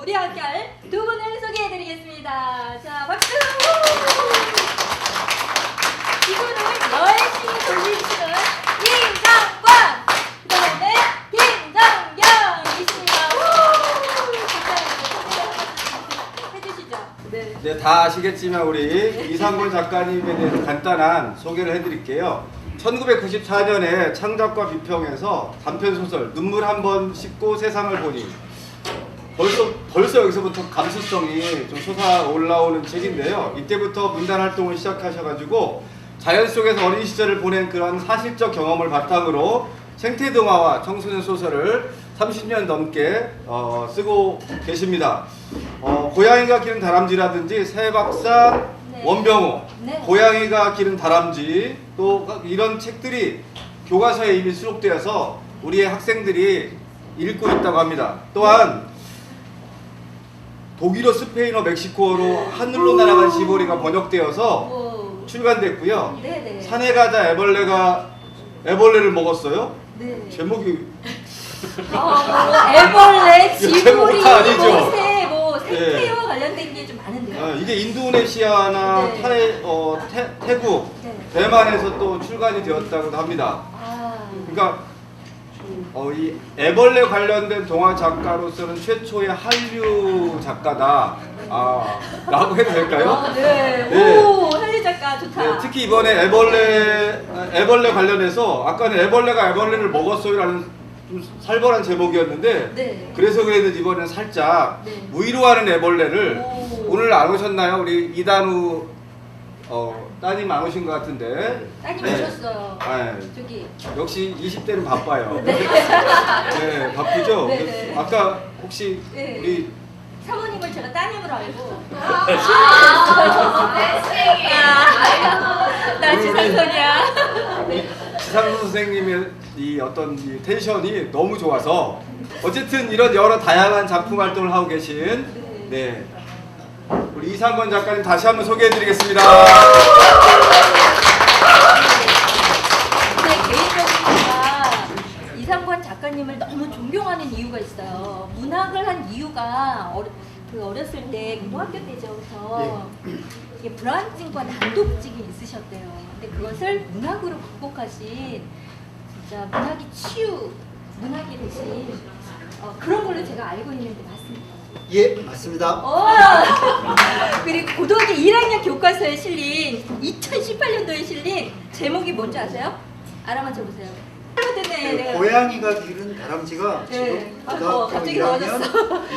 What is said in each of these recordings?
우리 함께 할 두 분을 소개해드리겠습니다. 자, 박수! 이분을 열심히 돌리시는 김정권! 그 다음에 김정경이십니다. 해주시죠. 네. 네, 다 아시겠지만 우리 이상권 작가님에 대해서 간단한 소개를 해드릴게요. 1994년에 창작과 비평에서 단편소설 눈물 한 번 씻고 세상을 보니 벌써 여기서부터 감수성이 좀 솟아 올라오는 책인데요. 이때부터 문단 활동을 시작하셔가지고 자연 속에서 어린 시절을 보낸 그런 사실적 경험을 바탕으로 생태동화와 청소년 소설을 30년 넘게 쓰고 계십니다. 고양이가 기른 다람쥐라든지 새박사, 네. 원병호, 네. 고양이가 기른 다람쥐, 또 이런 책들이 교과서에 이미 수록되어서 우리의 학생들이 읽고 있다고 합니다. 또한 독일어, 스페인어, 멕시코어로 하늘로 날아간 시보리가 번역되어서 오. 출간됐고요. 네네. 산에 가자 애벌레가 애벌레를 먹었어요. 네. 제목이 애벌레, 지구리, 제목 다 아니죠? 생태와 관련된 게 좀 많은데요. 이게 인도네시아나 네. 태국, 네. 대만에서 또 출간이 되었다고 합니다. 아, 그러니까 이 애벌레 관련된 동화 작가로서는 최초의 한류 작가다. 라고 해도 될까요? 네. 네. 오, 한류 작가 좋다. 네, 특히 이번에 애벌레 관련해서 아까는 애벌레가 애벌레를 먹었어요라는 좀 살벌한 제목이었는데 네. 그래서 그랬는지 이번에는 살짝 네. 위로하는 애벌레를 오. 오늘 안 오셨나요? 우리 이단우 따님 안 오신 것 같은데. 따님 네. 오셨어요. 네. 저기. 역시 20대는 바빠요. 네. 네, 바쁘죠? 네, 네. 아까 혹시 네. 우리 사모님을 제가 따님으로 알고. 나 지상선이야. 지상수 선생님의 이 어떤 이 텐션이 너무 좋아서 어쨌든 이런 여러 다양한 작품 활동을 하고 계신 네 우리 이상권 작가님 다시 한번 소개해드리겠습니다. 제 개인적으로 제가 이상권 작가님을 너무 존경하는 이유가 있어요. 문학을 한 이유가 어렸을 때 고등학교 때부터 이게 불안증과 난독증이 있으셨대요. 근데 그것을 문학으로 극복하신 진짜 문학이 문학이 되신 그런 걸로 제가 알고 있는데 맞습니까? 예, 맞습니다. 그리고 고등학교 1학년 교과서에 실린 2018년도에 실린 제목이 뭔지 아세요? 알아맞혀 보세요. 네. 고양이가 기른 다람쥐가 네. 지금 아이고, 고등학교 갑자기 1학년 나와줬어.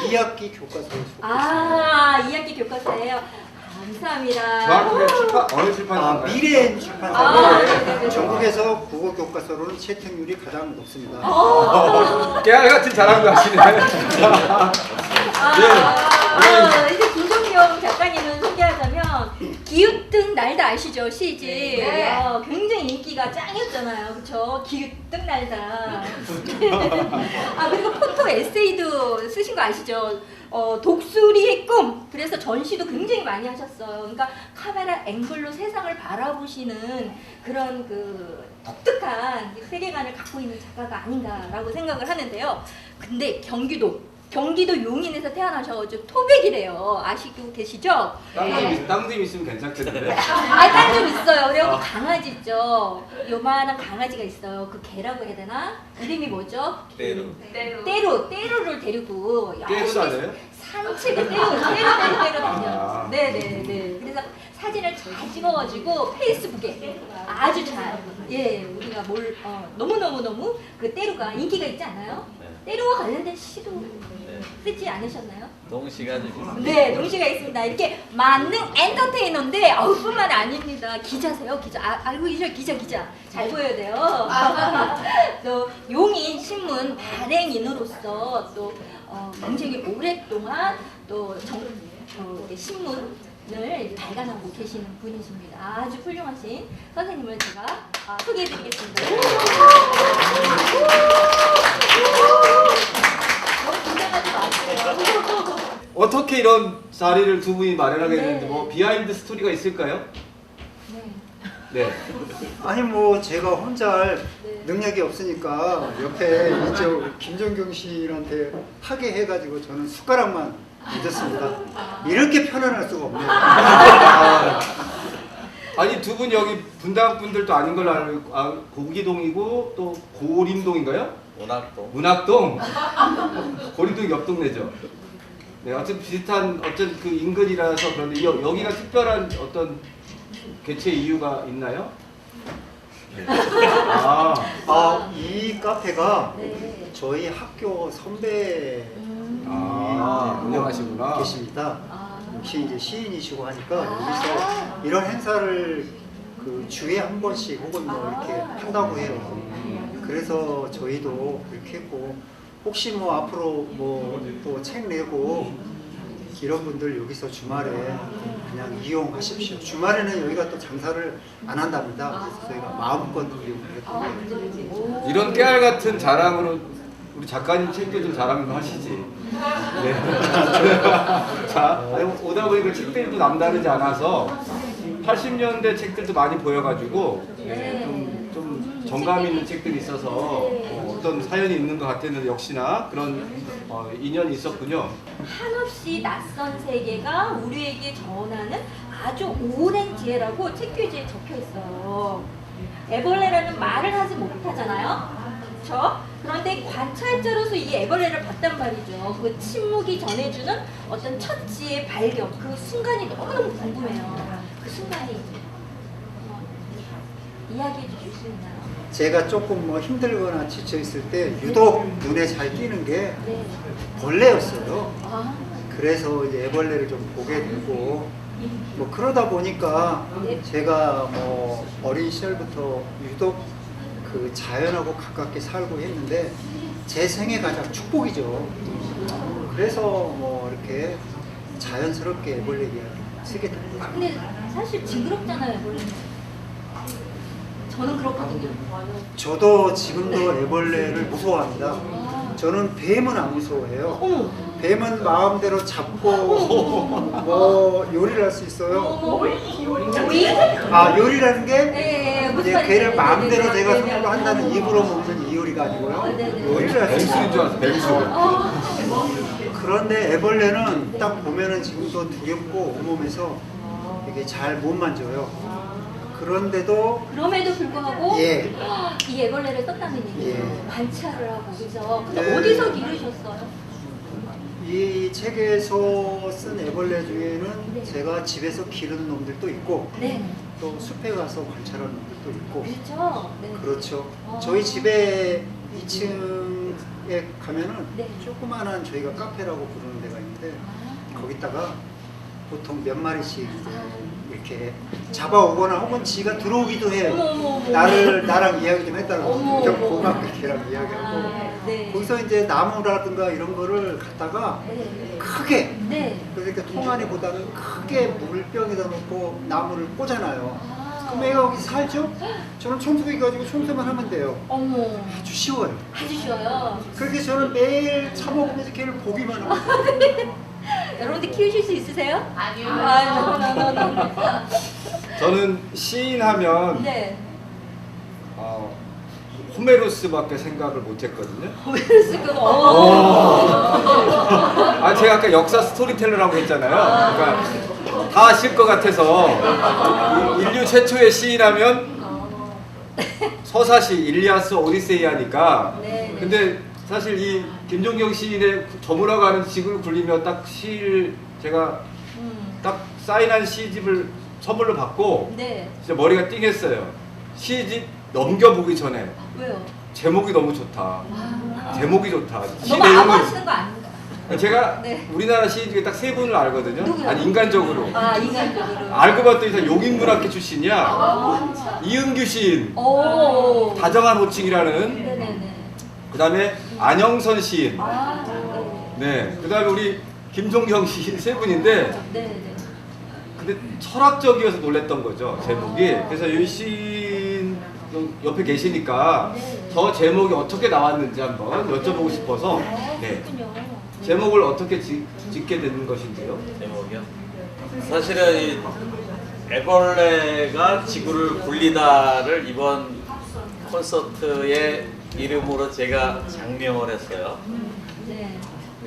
2학기 교과서에 속해 아, 2학기 교과서예요. 감사합니다. 정확하게 어느 있습니다. 출판사인가요? 미래엔 아, 출판사인데 네네네. 전국에서 국어 교과서로는 채택률이 가장 높습니다. 깨알 같은 자랑도 하시네. 이제 김종경 작가님은 소개하자면 기웃등 날다 아시죠? 시집. 네. 굉장히 인기가 짱이었잖아요. 그쵸? 기웃등 날다. 그리고 포토 에세이도 쓰신 거 아시죠? 독수리의 꿈. 그래서 전시도 굉장히 많이 하셨어요. 그러니까 카메라 앵글로 세상을 바라보시는 그런 그 독특한 세계관을 갖고 있는 작가가 아닌가라고 생각을 하는데요. 근데 경기도 용인에서 태어나셔가지고 토백이래요. 아시고 계시죠? 땅 좀 있으면 괜찮겠는데. 딸 좀 있어요. 그리고 강아지 있죠. 요만한 강아지가 있어요. 그 개라고 해야 되나? 이름이 뭐죠? 떼루. 떼루를 데리고 깨도 다녀요? 산책을 떼루 다녀요. 아. 네네네. 그래서 사진을 잘 찍어가지고 페이스북에 아주 잘. 예, 우리가 너무 그 떼루가 인기가 있지 않아요? 떼루와 관련된 시도 쓰지 않으셨나요? 동시가 좀 있어요. 네, 동시가 있습니다. 이렇게 만능 엔터테이너인데 뿐만 아닙니다. 기자세요, 기자. 알고 계셔, 기자. 잘 보여야 돼요. 또 용인 신문 발행인으로서 또 굉장히 오랫동안 또 신문을 발간하고 계시는 분이십니다. 아주 훌륭하신 선생님을 제가 소개해드리겠습니다. 너무 긴장하지 마세요. 어떻게 이런 자리를 두 분이 마련하게 됐는지 네. 뭐 비하인드 스토리가 있을까요? 네. 아니 뭐 제가 혼자 할 네. 능력이 없으니까 옆에 이쪽 김정경 씨한테 하게 해가지고 저는 숟가락만 늦었습니다. 이렇게 편안할 수가 없네요. 아니 두 분 여기 분당 분들도 아닌 걸로 알고 고기동이고 또 고림동인가요? 문학동. 문학동. 고림동 옆 동네죠. 네, 어쨌든 비슷한 어떤 그 인근이라서 그런데 여기가 특별한 어떤 개최 이유가 있나요? 이 카페가 네. 저희 학교 선배 운영하시구나. 계십니다. 아. 역시 이제 시인이시고 하니까 여기서 이런 행사를 그 주에 한 번씩 혹은 뭐 이렇게 한다고 해요. 그래서 저희도 그렇게 했고 혹시 뭐 앞으로 뭐 또 책 내고 이런 분들 여기서 주말에 그냥 이용하십시오. 주말에는 여기가 또 장사를 안 한답니다. 그래서 저희가 마음껏 이용을 했고 이런 깨알 같은 자랑으로 우리 작가님 책도 좀 자랑 좀 하시지. 네. 자, 오다 보니까 책들도 남다르지 않아서 80년대 책들도 많이 보여가지고 좀 정감 있는 책들이 있어서 어떤 사연이 있는 것 같았는데 역시나 그런 인연이 있었군요. 한없이 낯선 세계가 우리에게 전하는 아주 오랜 지혜라고 책 표지에 적혀 있어요. 애벌레라는 말을 하지 못하잖아요. 그렇죠? 그런데 관찰자로서 이 애벌레를 봤단 말이죠. 그 침묵이 전해주는 어떤 첫 지혜의 발견, 그 순간이 너무너무 궁금해요. 그 순간이 이야기해 주실 수 있나요? 제가 조금 뭐 힘들거나 지쳐 있을 때 유독 눈에 잘 띄는 게 네. 벌레였어요. 아, 그래서 이제 애벌레를 좀 보게 되고 뭐 그러다 보니까 제가 뭐 어린 시절부터 유독 그 자연하고 가깝게 살고 했는데 제 생애 가장 축복이죠. 그래서 뭐 이렇게 자연스럽게 애벌레 이야기 쓰게 됩니다. 근데 사실 징그럽잖아요, 애벌레. 저는 그렇거든요. 저도 지금도 애벌레를 무서워합니다. 저는 뱀은 안 무서워해요. 어머, 뱀은 마음대로 잡고 뭐 요리를 할 수 있어요. 어머, 요리? 요리라는 게 네, 무슨 이제 말인지 걔를 네, 마음대로 네, 내가 네, 손으로 네, 한다는 네. 입으로 먹는 이 요리가 아니고요. 네, 네. 요리를 할 수 뱀술인 줄 있어요. 알았어, 뱀술. 그런데 애벌레는 딱 보면은 지금도 두렵고 온몸에서 이게 잘 못 만져요. 그런데도 그럼에도 불구하고 예. 이 애벌레를 썼다는 얘기예요. 예. 관찰을 하고 그죠? 근데 예. 어디서 기르셨어요? 이 책에서 쓴 애벌레 중에는 네. 제가 집에서 기르는 놈들도 있고 네, 또 숲에 가서 관찰하는 놈들도 있고 그렇죠. 네. 그렇죠. 아. 저희 집에 2층에 가면은 네. 조그만한 저희가 카페라고 부르는 데가 있는데 아. 거기다가 보통 몇 마리씩 이제 이렇게 잡아오거나 혹은 지가 들어오기도 해요. 어머. 나랑 이야기 좀 했다가 어머. 좀 고맙게 걔랑 이야기하고 아, 네. 거기서 이제 나무라든가 이런 거를 갖다가 네. 크게 네. 그러니까 통안이보다는 크게 물병에다 놓고 나무를 꽂아놔요. 아. 그럼 애가 거기 살죠? 저는 청소기 가지고 청소만 하면 돼요. 어머, 아주 쉬워요. 아주 쉬워요. 그렇게 저는 매일 차 먹으면서 걔를 보기만 하고 여러분들 키우실 수 있으세요? 아니요. 아, 저는 시인하면 네. 호메로스밖에 생각을 못했거든요. 호메로스군. 제가 아까 역사 스토리텔러라고 했잖아요. 그러니까 다 아실 것 같아서 인류 최초의 시인하면 서사시, 일리아스, 오디세이아니까. 네. 근데 사실 이 김종경 시인의 저물어가는 하는 직을 굴리며 딱 시를 제가 딱 사인한 시집을 선물로 받고 네. 진짜 머리가 띵했어요. 시집 넘겨보기 전에 왜요? 제목이 너무 좋다. 제목이 좋다. 시 너무 아무하시는 거 아닌가? 제가 네. 우리나라 시인 중에 딱 세 분을 알거든요. 누구요? 아니 인간적으로. 아, 인간적으로. 알고 봤더니 다 용인문학회 출신이야. 아, 이은규 시인, 오. 다정한 호칭이라는. 네네네. 그 다음에 안영선 시인. 아, 네. 그 다음에 우리 김종경 시인 세 분인데, 네네. 근데 철학적이어서 놀랬던 거죠, 제목이. 그래서 이 시인 옆에 계시니까 네. 저 제목이 어떻게 나왔는지 한번 여쭤보고 싶어서. 네. 그렇군요. 제목을 어떻게 짓게 된 것인지요? 제목이요? 사실은 이 애벌레가 지구를 굴리다를 이번 콘서트의 이름으로 제가 장명을 했어요. 네.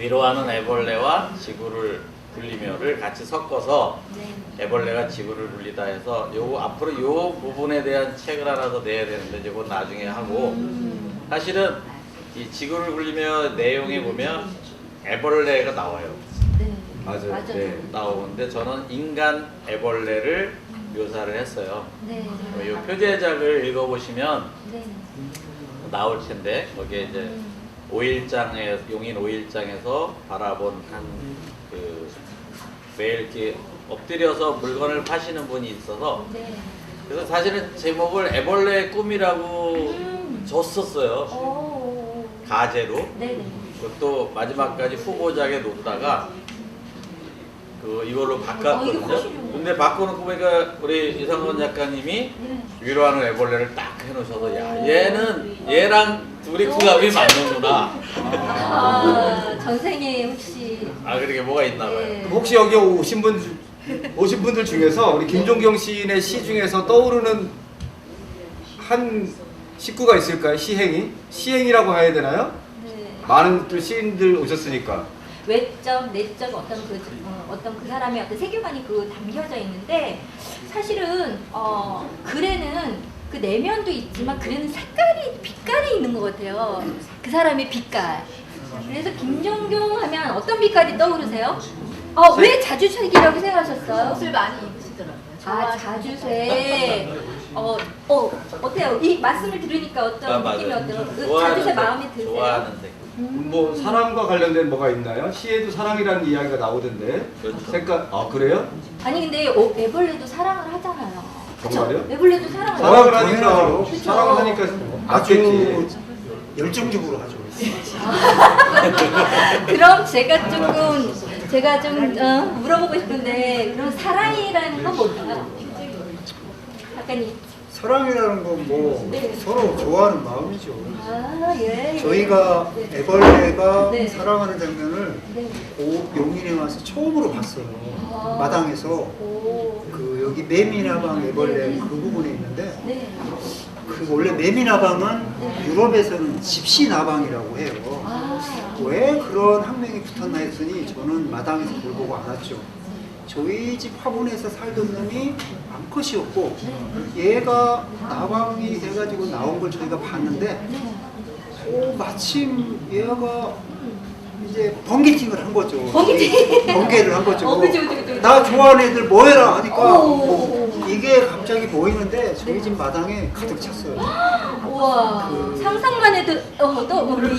위로하는 애벌레와 지구를 굴리며를 같이 섞어서 네. 애벌레가 지구를 굴리다 해서 요 앞으로 요 부분에 대한 책을 하나 더 내야 되는데 이건 나중에 하고 사실은 이 지구를 굴리며 내용에 보면 애벌레가 나와요. 네. 맞아요. 네, 나오는데 저는 인간 애벌레를 묘사를 했어요. 네. 이 표제작을 읽어보시면 네. 나올 텐데 거기에 이제 5일장에 용인 5일장에서 바라본 그 매일 이렇게 엎드려서 물건을 파시는 분이 있어서 네. 그래서 사실은 제목을 애벌레의 꿈이라고 줬었어요. 오. 가제로. 네네. 그것도 마지막까지 후보작에 놓다가 그 이걸로 이게 바꿨거든요. 훨씬 근데 바꿔놓고 보니까 우리 이상원 작가님이 네. 위로하는 애벌레를 딱 해놓으셔서 야 얘랑 둘이 궁합이 맞는구나. 아, 전생에 혹시 아 그렇게 뭐가 있나 봐요. 네. 혹시 여기 오신 분들 중에서 우리 김종경 시인의 시 중에서 떠오르는 한 식구가 있을까요? 시행이라고 해야 되나요? 네. 많은 또 시인들 오셨으니까. 외적, 내적 어떤 그 사람의 어떤 세계관이 그 담겨져 있는데 사실은 글에는 그 내면도 있지만 글에는 색깔이 빛깔이 있는 것 같아요. 그 사람의 빛깔. 그래서 김종경 하면 어떤 빛깔이 떠오르세요? 왜 자주색이라고 생각하셨어요? 옷을 많이 입으시더라고요. 아, 자주색. 어때요? 이 말씀을 들으니까 어떤 느낌이 어때요? 그 자주색 마음에 드세요? 좋아하는 색. 뭐 사랑과 관련된 뭐가 있나요? 시에도 사랑이라는 이야기가 나오던데. 그렇죠. 색깔 그래요? 아니 근데 애벌레도 사랑을 하잖아요. 정말요? 그쵸? 애벌레도 사랑을 사랑을 하죠. 하니까 당연하죠. 사랑을 하니까 아주 맞겠지. 열정적으로 하죠. 그럼 제가 좀 물어보고 싶은데 그럼 사랑이라는 건 뭘까요? 작가님. 사랑이라는 건 뭐 네. 서로 좋아하는 마음이죠. 아 예. 저희가 네. 애벌레가 네. 사랑하는 장면을 네. 용인에 와서 처음으로 봤어요. 아. 마당에서 오. 그 여기 매미나방 애벌레 네. 그 부분에 있는데 네. 그 원래 매미나방은 유럽에서는 집시나방이라고 해요. 아. 왜 그런 학명이 붙었나 했더니 저는 마당에서 그걸 보고 알았죠. 저희 집 화분에서 살던 놈이 암컷이었고 얘가 나방이 돼가지고 나온 걸 저희가 봤는데 마침 얘가 이제 번개팅을 한 거죠. 번개를 한 거죠. 그죠. 나 좋아하는 애들 뭐 해라 하니까 오. 이게 갑자기 보이는데 저희 집 마당에 가득 찼어요. 우와. 상상만 해도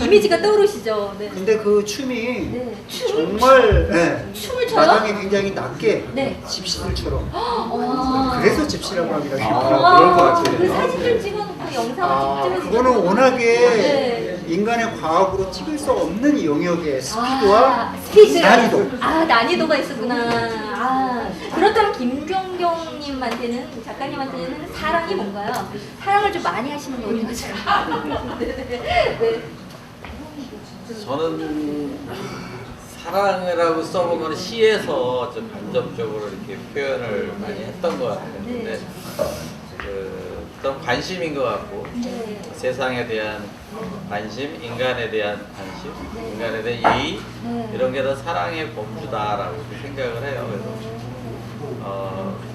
이미지가 떠오르시죠. 네. 근데 그 춤이 네. 정말 춤을 춰요? 마당이 굉장히 낮게 네. 집시들처럼 와. 그래서 집시라고 하기가 아, 쉽다. 그럴 것 같아요. 그 사진을 찍어놓고 영상을 찍으면 그거는 워낙에 네. 인간의 과학으로 찍을 수 없는 영역의 스피드와 스피드. 난이도. 난이도가 있었구나. 그렇다면 김종경님한테는 작가님한테는 사랑이 뭔가요? 사랑을 좀 많이 하시는 거 어떠세요? 네. 저는 사랑이라고 써본 건 시에서 좀 간접적으로 이렇게 표현을 많이 했던 것 같은데 네. 그 어떤 관심인 것 같고 네. 세상에 대한 관심, 인간에 대한 관심, 인간에 대한 예의 네. 이런 게 다 사랑의 범주다라고 생각을 해요. 그래서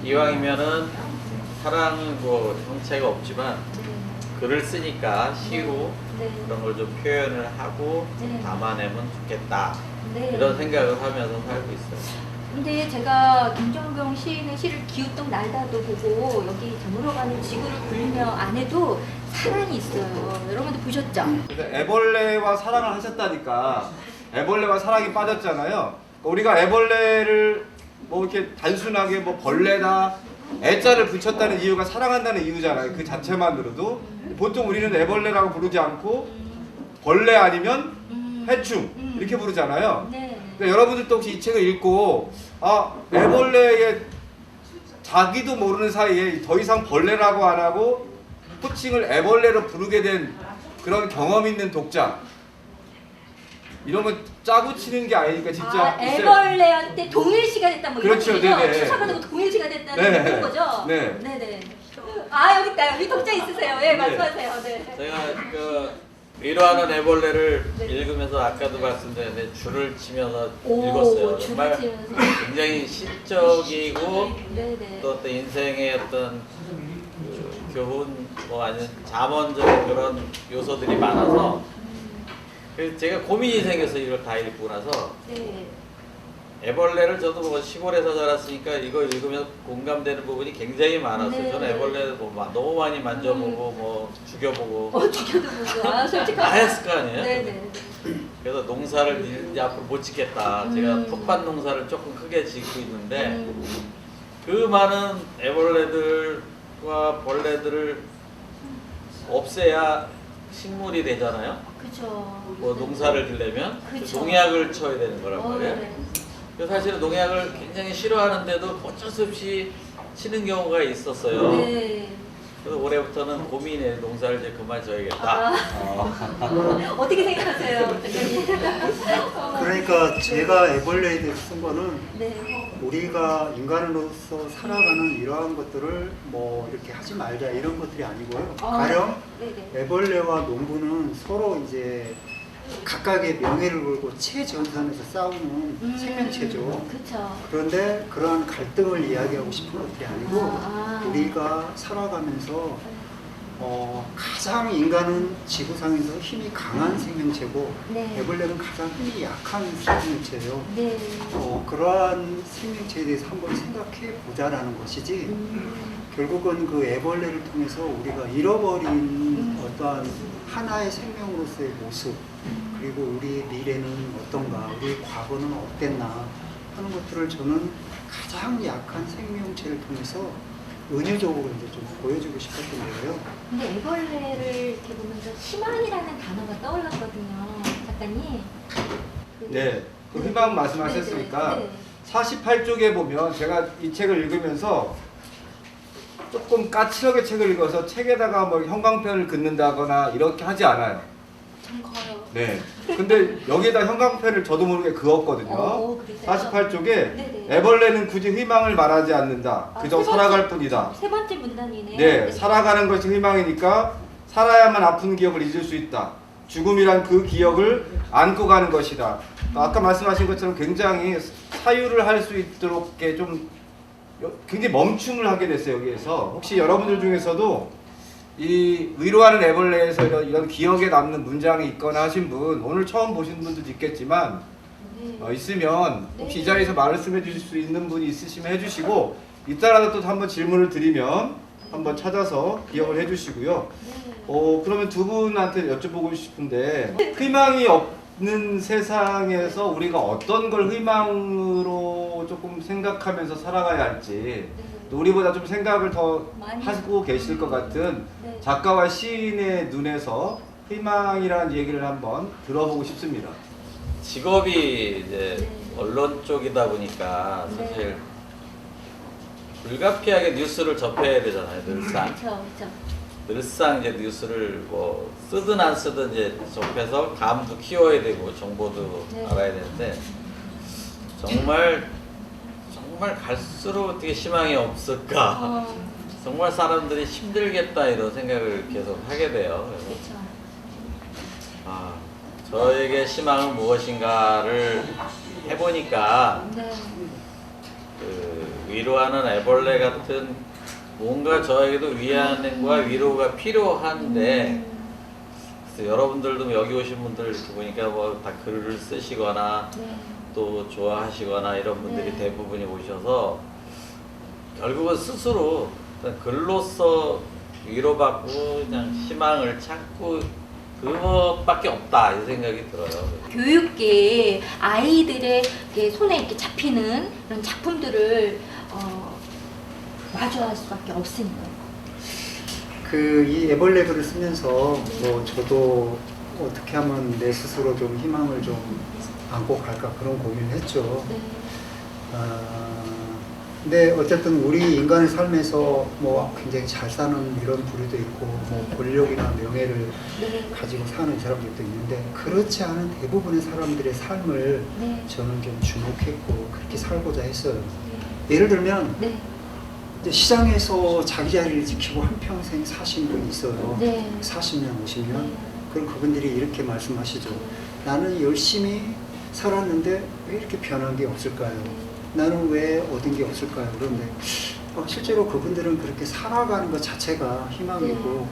이왕이면은 사랑은 뭐 형체가 없지만 글을 쓰니까 시로 네. 그런 걸 좀 표현을 하고 네. 담아내면 좋겠다 네. 이런 생각을 하면서 살고 있어요. 근데 제가 김종경 시인의 시를 기우뚱 날다도 보고 여기 저물어가는 지구를 굴리며 안에도 사랑이 있어요. 여러분들 보셨죠? 근데 애벌레와 사랑을 하셨다니까 애벌레와 사랑이 빠졌잖아요. 우리가 애벌레를 뭐 이렇게 단순하게 뭐 벌레다 애자를 붙였다는 이유가 사랑한다는 이유잖아요. 그 자체만으로도 보통 우리는 애벌레라고 부르지 않고 벌레 아니면 해충 이렇게 부르잖아요. 네. 그러니까 여러분들도 혹시 이 책을 읽고 애벌레의 자기도 모르는 사이에 더 이상 벌레라고 안 하고 호칭을 애벌레로 부르게 된 그런 경험 있는 독자 이러면 짜고 치는 게 아니니까 진짜 애벌레한테 동일시가 됐다 뭐 그렇죠, 이런 거죠? 네네. 추적하고 동일시가 됐다는 네. 그런 거죠? 네. 네네. 여기 있다. 여기 독자 있으세요. 예, 말씀하세요. 네. 제가 그 위로하는 애벌레를 네. 읽으면서 아까도 말씀드렸는데 줄을 치면서 오, 읽었어요. 줄을 정말 치면서. 굉장히 시적이고 네네. 또 어떤 인생의 어떤 그 교훈 뭐 아니면 잠언적인 그런 요소들이 많아서 그래서 제가 고민이 생겨서 이걸 다 읽고 나서 네. 애벌레를 저도 뭐 시골에서 자랐으니까 이거 읽으면 공감되는 부분이 굉장히 많았어요. 네. 저는 애벌레를 뭐 너무 많이 만져보고 뭐 죽여보고 죽여도 보고. 아, 솔직하다. 다 했을 거 아니에요? 네네. 그래서 농사를 이제 앞으로 못 짓겠다. 제가 텃밭 농사를 조금 크게 짓고 있는데 그 많은 애벌레들과 벌레들을 없애야 식물이 되잖아요. 그쵸. 뭐 농사를 지려면 그쵸. 농약을 쳐야 되는 거란 말이에요. 네. 그래서 사실은 농약을 굉장히 싫어하는데도 어쩔 수 없이 치는 경우가 있었어요. 네. 그래서 올해부터는 고민해 농사를 이제 그만 져야겠다. 어떻게 생각하세요? 그러니까 제가 애벌레에 대해서 쓴 거는 네. 우리가 인간으로서 살아가는 이러한 것들을 뭐 이렇게 하지 말자 이런 것들이 아니고요. 가령 네네. 애벌레와 농부는 서로 이제 각각의 명예를 걸고 최전선에서 싸우는 생명체죠. 그쵸. 그런데 그러한 갈등을 이야기하고 싶은 것들이 아니고 아. 우리가 살아가면서 가장 인간은 지구상에서 힘이 강한 생명체고 네. 애벌레는 가장 힘이 약한 생명체예요. 네. 그러한 생명체에 대해서 한번 생각해 보자라는 것이지 결국은 그 애벌레를 통해서 우리가 잃어버린 어떠한 하나의 생명으로서의 모습 그리고 우리 미래는 어떤가 우리 과거는 어땠나 하는 것들을 저는 가장 약한 생명체를 통해서 은유적으로 이제 좀 보여주고 싶었던 거예요. 근데 애벌레를 이렇게 보면서 희망이라는 단어가 떠올랐거든요, 작가님. 네, 그 희망 말씀하셨으니까 네네. 48쪽에 보면 제가 이 책을 읽으면서 조금 까칠하게 책을 읽어서 책에다가 뭐 형광펜을 긋는다거나 이렇게 하지 않아요. 참 커요. 네. 근데 여기에다 형광펜을 저도 모르게 그었거든요. 그러세요? 48쪽에 네네. 애벌레는 굳이 희망을 말하지 않는다. 그저 세 살아갈 번째, 뿐이다. 세 번째 문단이네요. 네, 살아가는 것이 희망이니까 살아야만 아픈 기억을 잊을 수 있다. 죽음이란 그 기억을 안고 가는 것이다. 아까 말씀하신 것처럼 굉장히 사유를 할 수 있도록 이렇게 좀 굉장히 멈춤을 하게 됐어요. 여기에서 혹시 여러분들 중에서도 이 위로하는 애벌레에서 이런 기억에 남는 문장이 있거나 하신 분 오늘 처음 보신 분도 있겠지만 네. 있으면 혹시 네. 이 자리에서 말씀해 주실 수 있는 분이 있으시면 해주시고 있다라도 또 한번 질문을 드리면 한번 찾아서 기억을 해주시고요. 네. 그러면 두 분한테 여쭤보고 싶은데 희망이 없는 세상에서 우리가 어떤 걸 희망으로 조금 생각하면서 살아가야 할지 또 우리보다 좀 생각을 더 많이 하고 계실 것 같은 네. 작가와 시인의 눈에서 희망이라는 얘기를 한번 들어보고 싶습니다. 직업이 이제 네. 언론 쪽이다 보니까 네. 사실 불가피하게 뉴스를 접해야 되잖아요. 늘상. 그렇죠, 늘상 이제 뉴스를 뭐 쓰든 안 쓰든 이제 접해서 감도 키워야 되고 정보도 네. 알아야 되는데 정말 갈수록 어떻게 희망이 없을까? 정말 사람들이 힘들겠다 이런 생각을 계속 하게 돼요. 그래서 그렇죠. 저에게 희망은 무엇인가를 해보니까 네. 그 위로하는 애벌레 같은 뭔가 저에게도 위안과 위로가 필요한데 그래서 여러분들도 여기 오신 분들 이렇게 보니까 뭐 다 글을 쓰시거나 네. 또 좋아하시거나 이런 분들이 네. 대부분이 오셔서 결국은 스스로 어떤 글로써 위로받고 그냥 희망을 찾고 그것밖에 없다 이 생각이 들어요. 교육계에 아이들의 손에 이렇게 잡히는 그런 작품들을 마주할 수밖에 없으니까요. 이 애벌레 글을 쓰면서 뭐 저도 어떻게 하면 내 스스로 좀 희망을 좀 안고 갈까 그런 고민을 했죠. 네. 근데 어쨌든 우리 인간의 삶에서 뭐 굉장히 잘 사는 이런 부류도 있고 뭐 권력이나 명예를 네. 가지고 사는 사람들도 있는데 그렇지 않은 대부분의 사람들의 삶을 네. 저는 좀 주목했고 그렇게 살고자 했어요. 예를 들면 네. 이제 시장에서 자기 자리를 지키고 한평생 사신 분이 있어요. 네. 40년, 50년. 그럼 그분들이 이렇게 말씀하시죠. 나는 열심히 살았는데 왜 이렇게 변한 게 없을까요? 나는 왜 얻은 게 없을까요? 그런데 실제로 그분들은 그렇게 살아가는 것 자체가 희망이고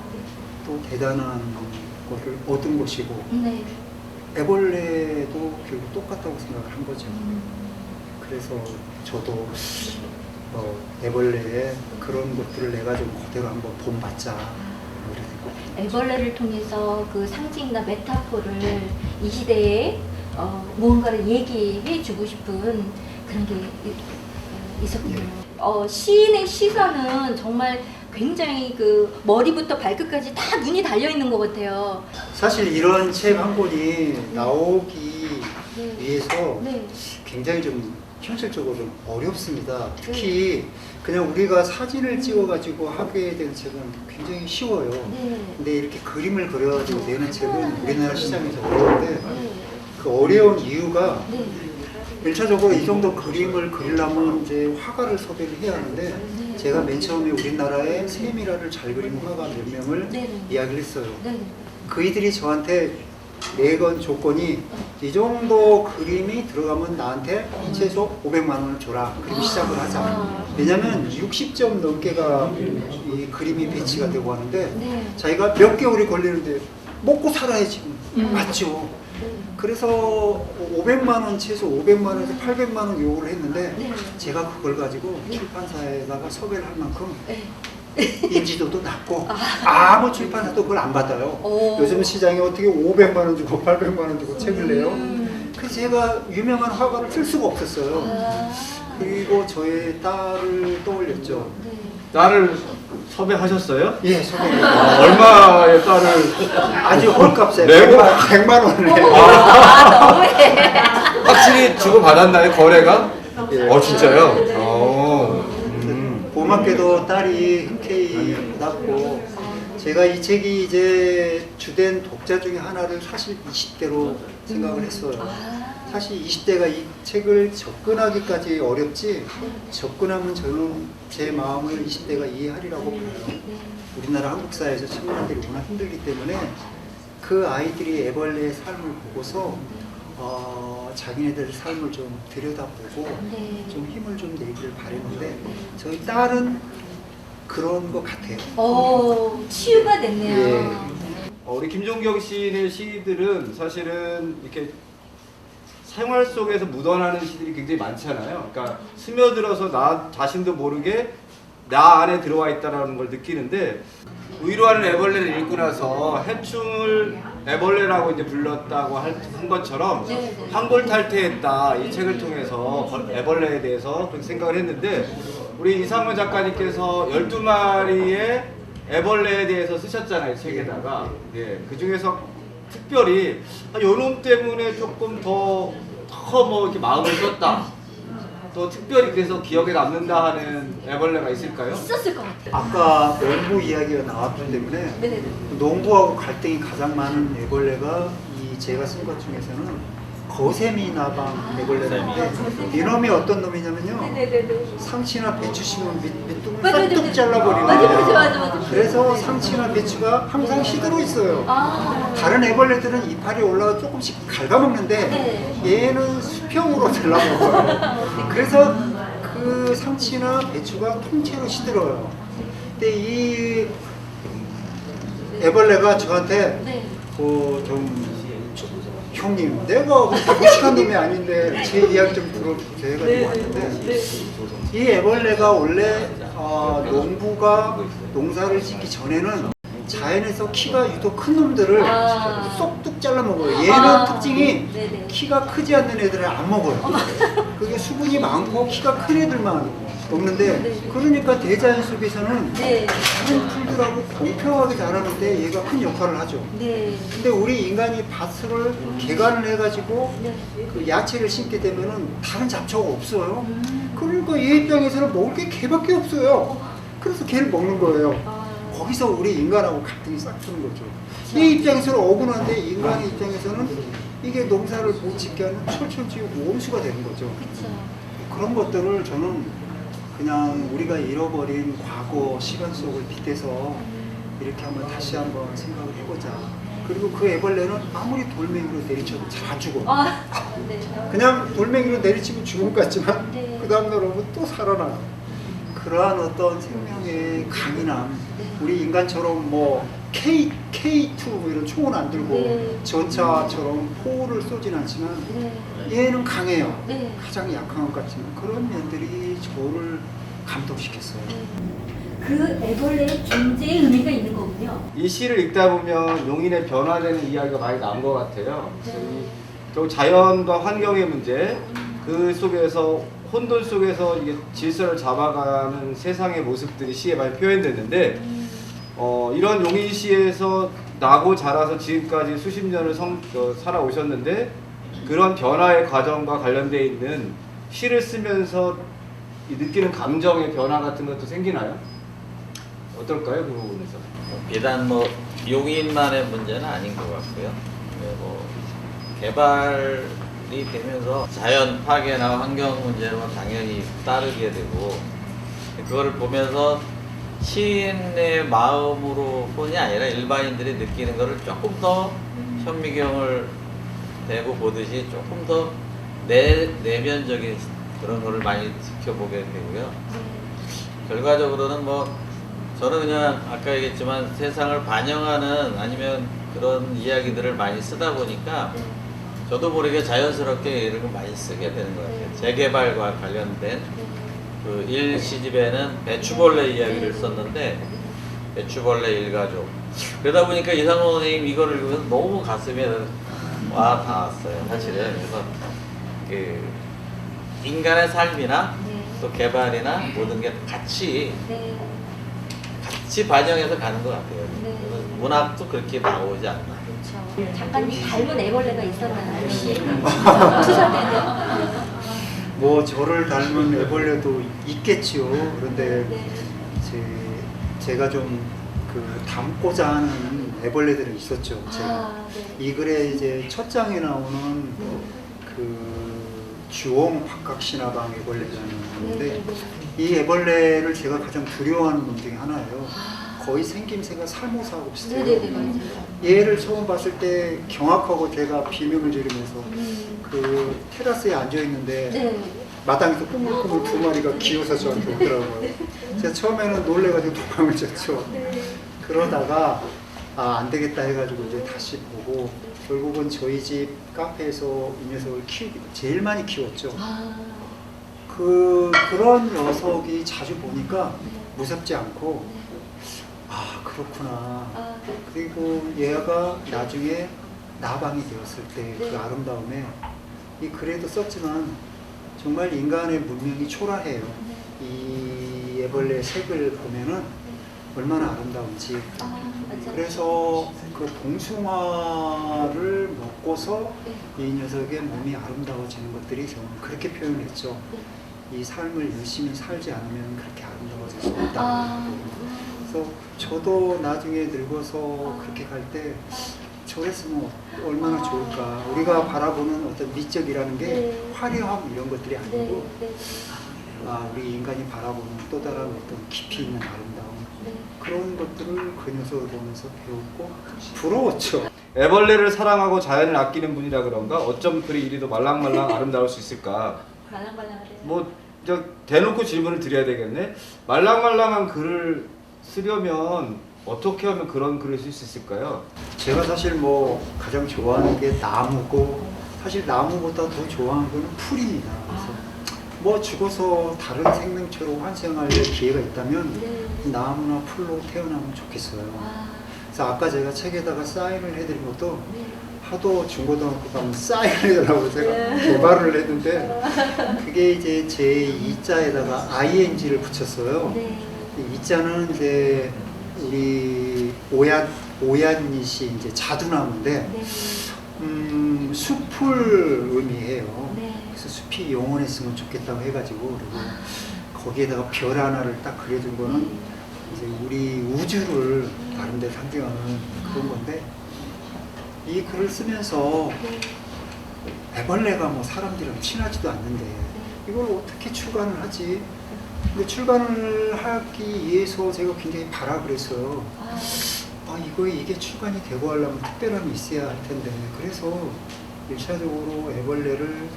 또 대단한 거를 얻은 것이고 네. 애벌레도 결국 똑같다고 생각을 한 거죠. 그래서 저도 애벌레의 그런 것들을 내가 좀 그대로 한번 본받자 이렇게 됐거든요. 애벌레를 통해서 그 상징이나 메타포를 이 시대에 무언가를 얘기해 주고 싶은 그런 게 있었군요. 시인의 시선은 정말 굉장히 그 머리부터 발끝까지 다 눈이 달려 있는 것 같아요. 사실 이런 책 한 권이 나오기 네. 위해서 네. 굉장히 좀 현실적으로 좀 어렵습니다. 특히 그냥 우리가 사진을 찍어가지고 하게 된 책은 굉장히 쉬워요. 네. 근데 이렇게 그림을 그려가지고 내는 책은 우리나라 시장에서 어려운데 그 어려운 이유가 네. 1차적으로 이 정도 그림을 그리려면 이제 화가를 섭외를 해야 하는데 제가 맨 처음에 우리나라에 세미라를 잘 그리는 화가 몇 명을 네. 이야기를 했어요. 네. 그이들이 저한테 내건 조건이 이 정도 그림이 들어가면 나한테 최소 500만 원을 줘라. 그리고 시작을 하자. 왜냐면 60점 넘게가 이 그림이 배치가 되고 하는데 네. 자기가 몇 개월이 걸리는데 먹고 살아야지. 맞죠. 그래서 500만 원 최소 500만 원에서 800만 원 요구를 했는데 네. 제가 그걸 가지고 출판사에다가 섭외를 할 만큼 네. 인지도도 낮고 아무 출판사도 그걸 안 받아요. 오. 요즘 시장에 어떻게 500만 원 주고 800만 원 주고 책을 내요? 그래서 제가 유명한 화가를 쓸 수가 없었어요. 아. 그리고 저의 딸을 떠올렸죠. 네. 딸을 섭외하셨어요? 예, 섭외. 얼마의 딸을 아주 헐값에 내고? 100만 원을 내고. 너무해. 확실히 주고 받았나요? 거래가? 예. 진짜요? 고맙게도 딸이 흔쾌히 받았고 제가 이 책이 이제 주된 독자 중에 하나를 사실 20대로 생각을 했어요. 사실 20대가 이 책을 접근하기까지 어렵지 접근하면 저는 제 마음을 20대가 이해하리라고 봐요. 우리나라 한국 사회에서 청년들이 워낙 힘들기 때문에 그 아이들이 애벌레의 삶을 보고서 자기네들 삶을 좀 들여다보고 네. 좀 힘을 좀 내기를 바랬는데 저희 딸은 그런 것 같아요. 치유가 됐네요. 예. 우리 김종경 시인의 시들은 사실은 이렇게 생활 속에서 묻어나는 시들이 굉장히 많잖아요. 그러니까 스며들어서 나 자신도 모르게 나 안에 들어와 있다는 걸 느끼는데 위로하는 애벌레를 읽고 나서 해충을 애벌레라고 이제 불렀다고 한 것처럼 네. 황골탈퇴했다 이 책을 통해서 애벌레에 대해서 그렇게 생각을 했는데 우리 이상원 작가님께서 12마리의 애벌레에 대해서 쓰셨잖아요 책에다가. 예, 그 중에서 특별히 요놈 때문에 조금 더 뭐 이렇게 마음을 썼다. 또 특별히 그래서 기억에 남는다 하는 애벌레가 있을까요? 있었을 것 같아요. 아까 농부 이야기가 나왔기 때문에 네네네. 농부하고 갈등이 가장 많은 애벌레가 이 제가 쓴 것 중에서는 거세미 나방 애벌레인데 이놈이 어떤 놈이냐면요 네네네. 상치나 배추 심으면 밑둥을 맞아, 싹둑 맞아. 잘라버리는 맞아, 거예요. 맞아. 그래서 상치나 배추가 항상 시들어 있어요. 다른 애벌레들은 이파리 올라가 조금씩 갉아먹는데 얘는 수평으로 잘라먹어요. 그래서 그 상치나 배추가 통째로 시들어요. 근데 이 애벌레가 저한테 네. 좀 형님 내가 그렇게 무식한 놈이 아닌데 제 이야기 좀 들어주세요 해가지고 왔는데 이 애벌레가 원래 농부가 농사를 짓기 전에는 자연에서 키가 유독 큰 놈들을 쏙뚝 잘라 먹어요. 얘는 특징이 네네. 키가 크지 않는 애들을 안 먹어요. 그게 수분이 많고 키가 큰 애들만 먹는데 그러니까 대자연 속에서는 네. 다른 풀들하고 공평하게 자라는데 얘가 큰 역할을 하죠. 네. 근데 우리 인간이 밭을 개간을 해가지고 네. 그 야채를 심게 되면은 다른 잡초가 없어요. 그러니까 얘 입장에서는 먹을 게 개밖에 없어요. 그래서 개를 먹는 거예요. 거기서 우리 인간하고 갈등이 싹 트는 거죠. 얘 입장에서는 억울한데 인간의 입장에서는 이게 농사를 못 짓게 하는 철철지우 모험수가 되는 거죠. 그쵸. 그런 것들을 저는 그냥 우리가 잃어버린 과거 시간 속을 빗대서 이렇게 한번 다시 한번 생각을 해보자. 그리고 그 애벌레는 아무리 돌멩이로 내리쳐도 잘 안 죽어. 아, 네. 그냥 돌멩이로 내리치면 죽은 것 같지만 네. 그 다음날 오면 또 살아나요. 그러한 어떤 생명의 강인함, 우리 인간처럼 뭐 K2 뭐 이런 총은 안 들고 네. 전차처럼 포를 쏘진 않지만 네. 얘는 강해요. 네. 가장 약한 것 같지만 그런 면들이 저를 감동시켰어요. 그 애벌레의 존재의 의미가 있는 거군요. 이 시를 읽다 보면 용인의 변화되는 이야기가 많이 나온 것 같아요. 그래서 이 결국 자연과 환경의 문제, 그 속에서 혼돈 속에서 이게 질서를 잡아가는 세상의 모습들이 시에 많이 표현됐는데 이런 용인시에서 나고 자라서 지금까지 수십 년을 살아오셨는데 그런 변화의 과정과 관련되어 있는 시를 쓰면서 이 느끼는 감정의 변화 같은 것도 생기나요? 어떨까요? 그 부분에서. 비단 뭐 용인만의 문제는 아닌 것 같고요. 뭐 개발이 되면서 자연 파괴나 환경 문제는 당연히 따르게 되고 그거를 보면서 시인의 마음으로 뿐이 아니라 일반인들이 느끼는 거를 조금 더 현미경을 대고 보듯이 조금 더 내면적인 그런 거를 많이 지켜보게 되고요. 결과적으로는 뭐 저는 그냥 아까 얘기했지만 세상을 반영하는 아니면 그런 이야기들을 많이 쓰다 보니까 저도 모르게 자연스럽게 이런 걸 많이 쓰게 되는 것 같아요. 재개발과 관련된 그 1시집에는 배추벌레 이야기를 썼는데 배추벌레 일가족 그러다 보니까 이상호 선생님 이거를 읽으면서 너무 가슴에 와 닿았어요 사실은. 그래서 그 인간의 삶이나 또 개발이나 모든 게 같이 반영해서 가는 것 같아요. 그래서 문학도 그렇게 나오지 않나. 그렇죠. 작가님 닮은 애벌레가 있었나요? 없으셨대요? 뭐 저를 닮은 애벌레도 있겠지요. 그런데 제가 좀 그 닮고자 하는 애벌레들은 있었죠. 제가 이 글에 이제 첫 장에 나오는 그 주홍 박각신화방 애벌레라는 건데 이 애벌레를 제가 가장 두려워하는 놈 중에 하나예요. 거의 생김새가 살모사하고 비슷해요. 얘를 처음 봤을 때 경악하고 제가 비명을 지르면서 그 테라스에 앉아 있는데 마당에서 꾸물꾸물 두 마리가 기어서 저한테 오더라고요. 제가 처음에는 놀래가지고 도망을 쳤죠. 그러다가 안 되겠다 해가지고 이제 다시 보고 결국은 저희 집 카페에서 이 녀석을 제일 많이 키웠죠. 그런 녀석이 자주 보니까 무섭지 않고 그렇구나. 그리고 얘가 나중에 나방이 되었을 때 그 아름다움에 이 글에도 썼지만 정말 인간의 문명이 초라해요. 이 애벌레 색을 보면은 얼마나 아름다운지. 그래서 그 봉숭아를 먹고서 이 녀석의 몸이 아름다워지는 것들이 저는 그렇게 표현했죠. 이 삶을 열심히 살지 않으면 그렇게 아름다워질 수 없다. 그래서 저도 나중에 늙어서 그렇게 갈 때 저랬으면 얼마나 좋을까. 우리가 바라보는 어떤 미적이라는 게 화려함 이런 것들이 아니고 우리 인간이 바라보는 또 다른 어떤 깊이 있는 아름다움 그런 것들을 그 녀석을 보면서 배웠고 부러웠죠. 애벌레를 사랑하고 자연을 아끼는 분이라 그런가? 어쩜 그리 이리도 말랑말랑 아름다울 수 있을까? 말랑말랑하대요. 뭐 대놓고 질문을 드려야 되겠네. 말랑말랑한 글을 쓰려면 어떻게 하면 그런 글을 쓸 수 있을까요? 제가 사실 뭐 가장 좋아하는 게 나무고 사실 나무보다 더 좋아하는 건 풀입니다. 그래서 뭐 죽어서 다른 생명체로 환생할 기회가 있다면 나무나 풀로 태어나면 좋겠어요. 그래서 아까 제가 책에다가 사인을 해드린 것도 하도 중고등학교 가면 사인을 해달라고 제가 개발을 했는데 그게 이제 제 이자에다가 ing를 붙였어요. 이 이자는 이제 우리 오얏잎이 이제 자두나무인데 숲을 의미해요. 그래서 숲이 영원했으면 좋겠다고 해가지고 그리고 거기에다가 별 하나를 딱 그려준 거는 이제 우리 우주를 다른데 상징하는 그런 건데 이 글을 쓰면서 애벌레가 뭐 사람들이랑 친하지도 않는데 이걸 어떻게 출간을 하지? 근데 출간을 하기 위해서 제가 굉장히 발악을 했어요. 이게 출간이 되고 하려면 특별함이 있어야 할 텐데, 그래서 1차적으로 애벌레를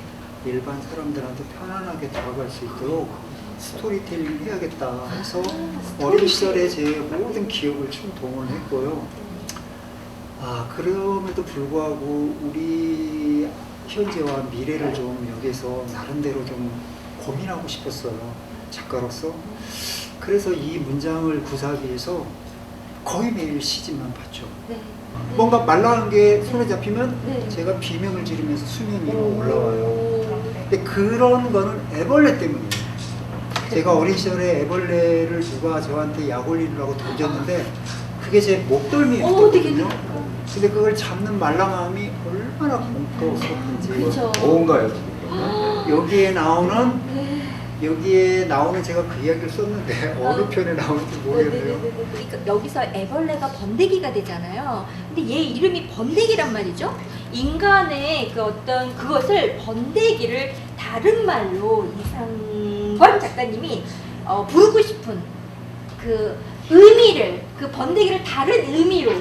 일반 사람들한테 편안하게 다가갈 수 있도록 스토리텔링 해야겠다 해서 어린 시절에 제 모든 기억을 총동원을 했고요. 그럼에도 불구하고 우리 현재와 미래를 좀 여기서 나름대로 좀 고민하고 싶었어요, 작가로서. 그래서 이 문장을 구사하기 위해서 거의 매일 시집만 봤죠. 네. 뭔가 말라는 게 손에 잡히면 네. 제가 비명을 지르면서 수면 위로 올라와요. 근데 그런 거는 애벌레 때문이에요. 제가 어린 시절에 애벌레를 누가 저한테 약 올리려고 던졌는데 그게 제 목덜미였거든요. 근데 그걸 잡는 말랑함이 얼마나 공포스럽은지. 그렇죠. 뭔가요? 여기에 나오는 네. 제가 그 이야기를 썼는데 어느 편에 나오는지 모르겠네요. 그러니까 여기서 애벌레가 번데기가 되잖아요. 근데 얘 이름이 번데기란 말이죠. 인간의 그 어떤 그것을 번데기를 다른 말로 이상권 작가님이 부르고 싶은 그 의미를, 그 번데기를 다른 의미로,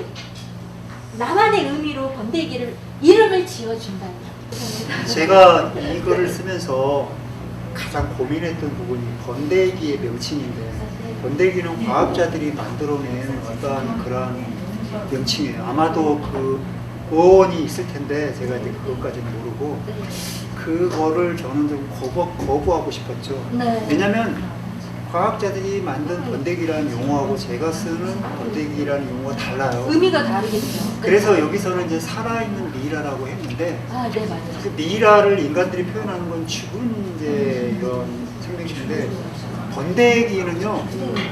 나만의 의미로 번데기를 이름을 지어준다. 제가 이거를 쓰면서 가장 고민했던 부분이 번데기의 명칭인데, 번데기는 과학자들이 만들어낸 어떤 그런 명칭이에요. 아마도 그 어원이 있을 텐데 제가 이제 그것까지는 모르고 그거를 저는 좀 거부하고 싶었죠. 네. 왜냐면 과학자들이 만든 번데기라는 용어하고 제가 쓰는 번데기라는 용어가 달라요. 의미가 다르겠죠. 그래서 여기서는 이제 살아있는 미라라고 했는데, 네, 맞아요. 그 미라를 인간들이 표현하는 건 죽은 이제 이런 생명체인데, 번데기는요,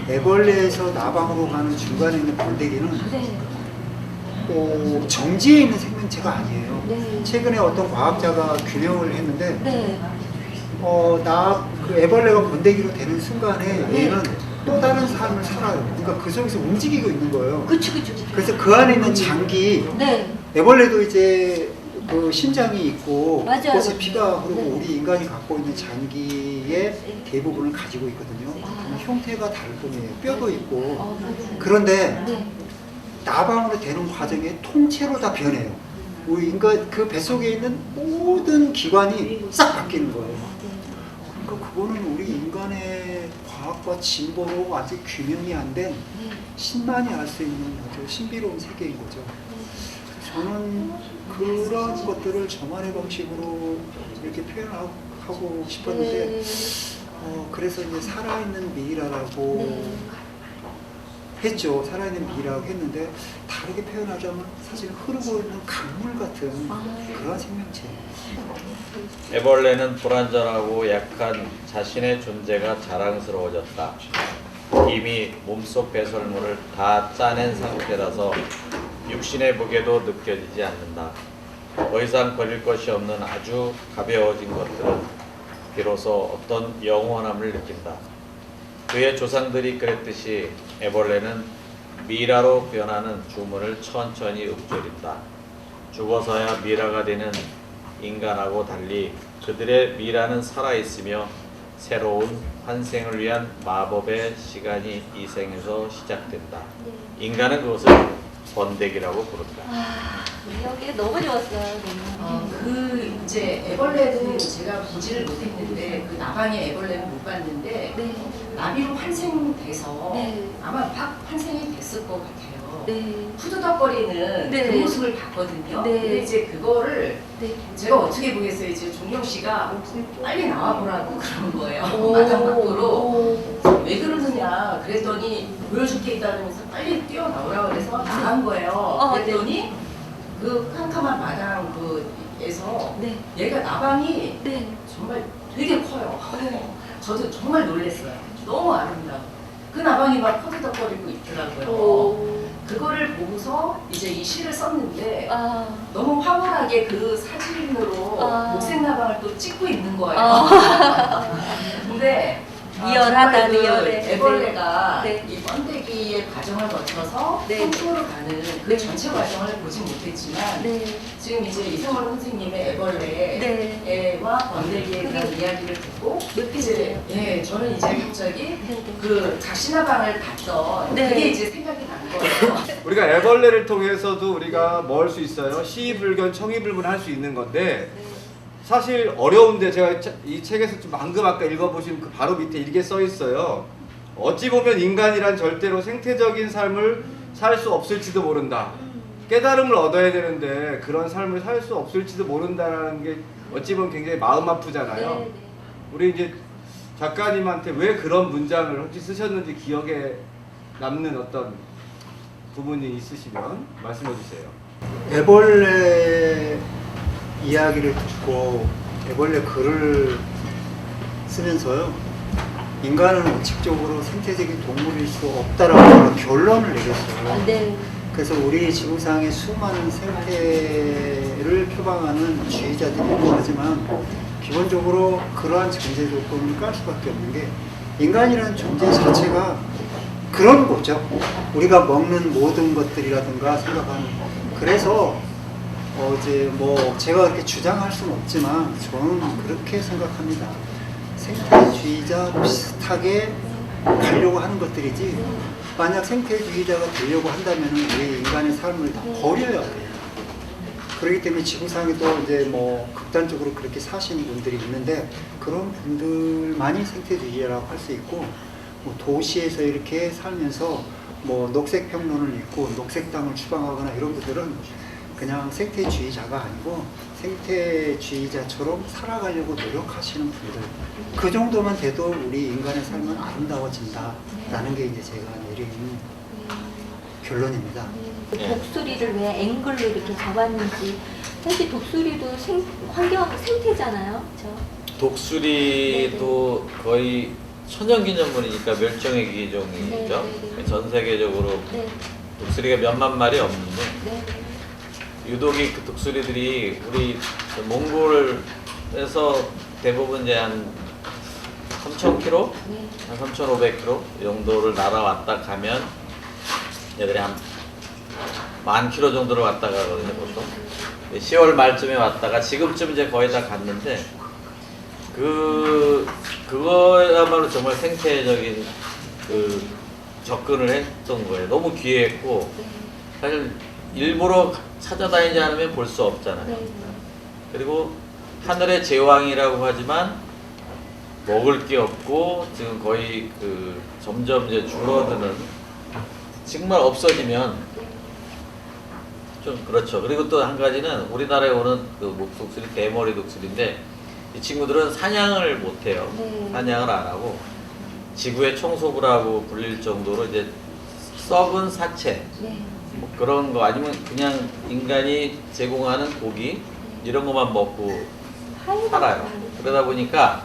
애벌레에서 나방으로 가는 중간에 있는 번데기는 네. 정지에 있는 생명체가 아니에요. 네. 최근에 어떤 과학자가 규명을 했는데, 네. 그 애벌레가 번데기로 되는 순간에 네. 얘는 또 다른 삶을 살아요. 그러니까 그 속에서 움직이고 있는 거예요. 그쵸. 그래서 그 안에 있는 장기, 네. 애벌레도 이제 그 심장이 있고 맞아요. 꽃에 피가 흐르고 네. 우리 인간이 갖고 있는 장기의 대부분을 가지고 있거든요. 그냥 형태가 다를 뿐이에요. 뼈도 있고. 그런데 네. 나방으로 되는 과정에 통째로 다 변해요. 우리 인간 그 뱃속에 있는 모든 기관이 싹 바뀌는 거예요. 그러니까 그거는 우리 인간의 과학과 진보로 아직 규명이 안 된 신만이 알 수 있는 아주 신비로운 세계인 거죠. 저는 그런 것들을 저만의 방식으로 이렇게 표현하고 싶었는데, 그래서 이제 살아있는 미이라라고 했죠. 살아있는 미이라고 했는데, 다르게 표현하자면 사실 흐르고 있는 강물 같은 그런 생명체예요. 애벌레는 불완전하고 약한 자신의 존재가 자랑스러워졌다. 이미 몸속 배설물을 다 짜낸 상태라서 육신의 무게도 느껴지지 않는다. 더 이상 버릴 것이 없는 아주 가벼워진 것들은 비로소 어떤 영원함을 느낀다. 그의 조상들이 그랬듯이 애벌레는 미라로 변하는 주문을 천천히 읊조린다. 죽어서야 미라가 되는 인간하고 달리 그들의 미라는 살아있으며 새로운 환생을 위한 마법의 시간이 이 생에서 시작된다. 인간은 그것을 번데기라고 부른다. 여기 너무 좋았어요. 그 이제 애벌레는 제가 보지를 못했는데 그 나방의 애벌레는 못 봤는데 네. 나비로 환생돼서 네. 아마 막 환생이 됐을 것 같아요. 네. 푸드덕거리는 네. 그 모습을 봤거든요. 네. 근데 이제 그거를 네. 제가 어떻게 보겠어요? 이제 종영 씨가 빨리 나와보라고 그런 거예요. 오. 마당 밖으로. 오. 왜 그러느냐 그랬더니 보여줄 게 있다면서 빨리 뛰어나오라고 그래서 나간 거예요. 그랬더니 그 캄캄한 마당 그에서 네. 얘가 나방이 네. 정말 되게 커요. 저도 정말 놀랐어요. 너무 아름다워. 그 나방이 막 퍼드덕거리고 있더라고요. 오. 그거를 보고서 이제 이 시를 썼는데 아. 너무 황홀하게 그 사진으로 아. 목색 나방을 또 찍고 있는 거예요. 아. 근데 리얼하다, 정말 그 리얼해. 애벌레가 네. 이 번데기의 과정을 거쳐서 네. 성토로 가는 그 네. 전체 과정을 보지 못했지만 네. 지금 이제 이성월 선생님의 네. 애벌레와 번데기에 대한 이야기를 듣고 몇 이제 페이지예요? 저는 이제 갑자기 네. 그 작신화방을 봤던 네. 그게 이제 생각이 난 거예요. 우리가 애벌레를 통해서도 우리가 뭐 할 수 있어요? 시불견, 청이불문 할 수 있는 건데 사실 어려운데 제가 이 책에서 좀 방금 아까 읽어보신 그 바로 밑에 이렇게 써 있어요. 어찌 보면 인간이란 절대로 생태적인 삶을 살 수 없을지도 모른다. 깨달음을 얻어야 되는데 그런 삶을 살 수 없을지도 모른다라는 게 어찌 보면 굉장히 마음 아프잖아요. 네. 우리 이제 작가님한테 왜 그런 문장을 혹시 쓰셨는지 기억에 남는 어떤 부분이 있으시면 말씀해 주세요. 애벌레 이야기를 듣고 애벌레 글을 쓰면서요, 인간은 원칙적으로 생태적인 동물일 수 없다라고 결론을 내렸어요. 네. 그래서 우리 지구상의 수많은 생태를 표방하는 주의자들이 있고 하지만 기본적으로 그러한 전제 조건을 깔 수밖에 없는 게 인간이라는 존재 자체가 그런 거죠. 우리가 먹는 모든 것들이라든가 생각하는. 그래서 이제 뭐 제가 그렇게 주장할 수는 없지만 저는 그렇게 생각합니다. 생태주의자 비슷하게 가려고 하는 것들이지, 만약 생태주의자가 되려고 한다면 우리 인간의 삶을 다 버려야 돼요. 그렇기 때문에 지구상에도 이제 뭐 극단적으로 그렇게 사시는 분들이 있는데 그런 분들만이 생태주의자라고 할 수 있고, 뭐 도시에서 이렇게 살면서 뭐 녹색평론을 읽고 녹색당을 추방하거나 이런 분들은 그냥 생태주의자가 아니고 생태주의자처럼 살아가려고 노력하시는 분들, 그 정도만 돼도 우리 인간의 삶은 아름다워진다라는 게 이제 제가 내린 결론입니다. 독수리를 왜 앵글로 이렇게 잡았는지, 사실 독수리도 환경 생태잖아요, 그렇죠? 독수리도 거의 천연기념물이니까 멸종의 기종이죠. 네. 전 세계적으로 네. 독수리가 몇만 마리 없는데 네. 유독이 그 독수리들이 우리 몽골에서 대부분 이제 한 3,000km, 네. 한 3,500km 정도를 날아왔다 가면 얘들이 한 10,000km 정도를 왔다 가거든요, 보통. 10월 말쯤에 왔다가 지금쯤 이제 거의 다 갔는데 그거야말로 정말 생태적인 그 접근을 했던 거예요. 너무 귀했고 사실 일부러 찾아다니지 않으면 볼 수 없잖아요. 네. 그리고 하늘의 제왕이라고 하지만 먹을 게 없고 지금 거의 그 점점 이제 줄어드는, 정말 없어지면 좀 그렇죠. 그리고 또 한 가지는 우리나라에 오는 그 목독수리, 대머리 독수리인데 이 친구들은 사냥을 못 해요. 네. 사냥을 안 하고 지구의 청소부라고 불릴 정도로 이제 썩은 사체, 네. 뭐 그런 거 아니면 그냥 인간이 제공하는 고기 이런 것만 먹고 살아요. 그러다 보니까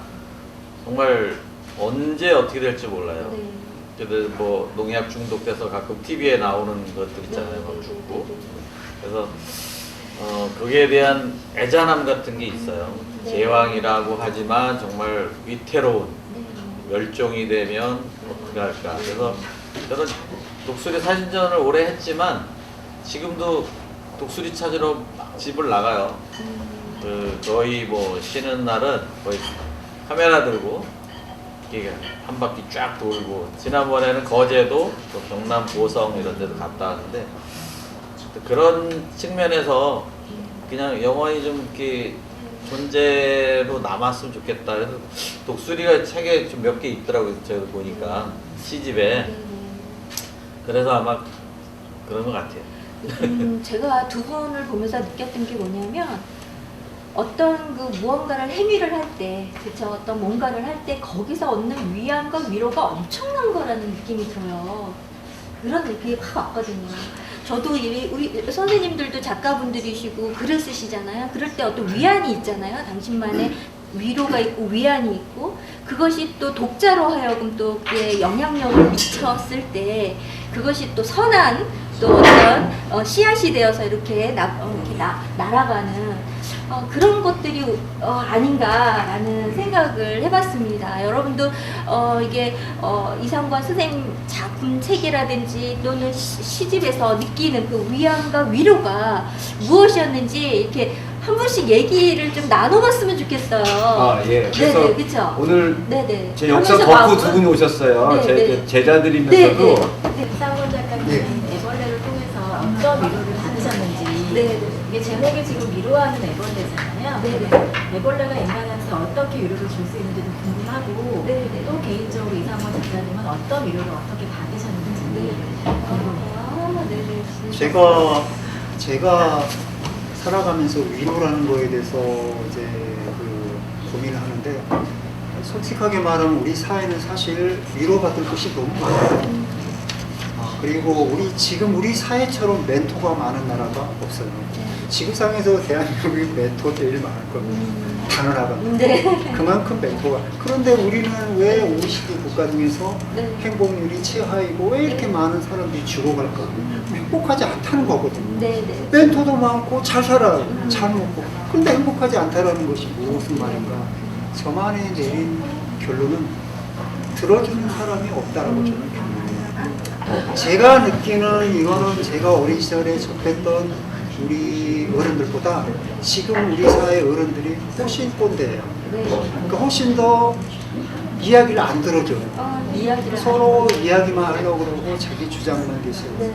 정말 언제 어떻게 될지 몰라요. 네. 그래도 뭐 농약 중독돼서 가끔 TV에 나오는 것들 있잖아요. 막 죽고. 그래서 거기에 대한 애잔함 같은 게 있어요. 네. 제왕이라고 하지만 정말 위태로운, 네. 멸종이 되면 어떻게 할까. 그래서 저는 독수리 사진전을 오래 했지만 지금도 독수리 찾으러 집을 나가요. 거의 뭐 쉬는 날은 거의 카메라 들고 이렇게 한 바퀴 쫙 돌고, 지난번에는 거제도, 또 경남 고성 이런 데도 갔다 왔는데 그런 측면에서 그냥 영원히 좀 이렇게 존재로 남았으면 좋겠다. 그래서 독수리가 책에 좀 몇 개 있더라고요. 제가 보니까 시집에. 그래서 아마 그런 것 같아요. 제가 두 분을 보면서 느꼈던 게 뭐냐면, 어떤 그 무언가를 행위를 할 때, 그쵸? 어떤 뭔가를 할 때 거기서 얻는 위안과 위로가 엄청난 거라는 느낌이 들어요. 그런 느낌이 확 왔거든요. 저도 우리 선생님들도 작가분들이시고 글을 쓰시잖아요. 그럴 때 어떤 위안이 있잖아요. 당신만의 위로가 있고 위안이 있고, 그것이 또 독자로 하여금 또 영향력을 미쳤을 때 그것이 또 선한 또 어떤 씨앗이 되어서 이렇게 날아가는 그런 것들이 아닌가라는 생각을 해봤습니다. 여러분도 이게 이상권 선생님 작품 책이라든지 또는 시집에서 느끼는 그 위안과 위로가 무엇이었는지 이렇게 한 분씩 얘기를 좀 나눠봤으면 좋겠어요. 아, 예. 그래서 네네, 그쵸? 오늘 네네. 제 역사 하면서 덕후 마음을- 두 분이 오셨어요. 네, 제 네. 제자들이면서도 네. 이상권 작가님 네. 애벌레를 통해서 어떤 위로를 받으셨는지 네. 이게 제목이 지금 위로하는 애벌레잖아요. 네. 애벌레가 인간한테 어떻게 위로를 줄 수 있는지도 궁금하고 네. 또 개인적으로 이상권 작가님은 어떤 위로를 어떻게 받으셨는지 네. 궁금해요. 네네. 제가 살아가면서 위로라는 거에 대해서 이제 그 고민을 하는데 솔직하게 말하면 우리 사회는 사실 위로받을 것이 너무 많아요. 그리고 지금 우리 사회처럼 멘토가 많은 나라가 없어요. 지구상에서 대한민국이 멘토 제일 많을 겁니다. 당연하거든요. 네. 그만큼 멘토가. 그런데 우리는 왜 OECD 국가 중에서 네. 행복률이 최하이고 왜 이렇게 많은 사람들이 죽어갈까? 행복하지 않다는 거거든요. 네네. 멘토도 많고 잘 살아요. 잘 먹고. 근데 행복하지 않다라는 것이 무슨 말인가? 저만의 내린 결론은 들어주는 사람이 없다라고 저는 결론해요. 제가 느끼는 이거는 제가 어린 시절에 접했던 우리 어른들보다 지금 우리 사회 어른들이 훨씬 꼰대예요. 네. 그러니까 훨씬 더 이야기를 안 들어줘요. 이야기를 서로 이야기만 하려고 그러고 자기 주장만 계시고. 네.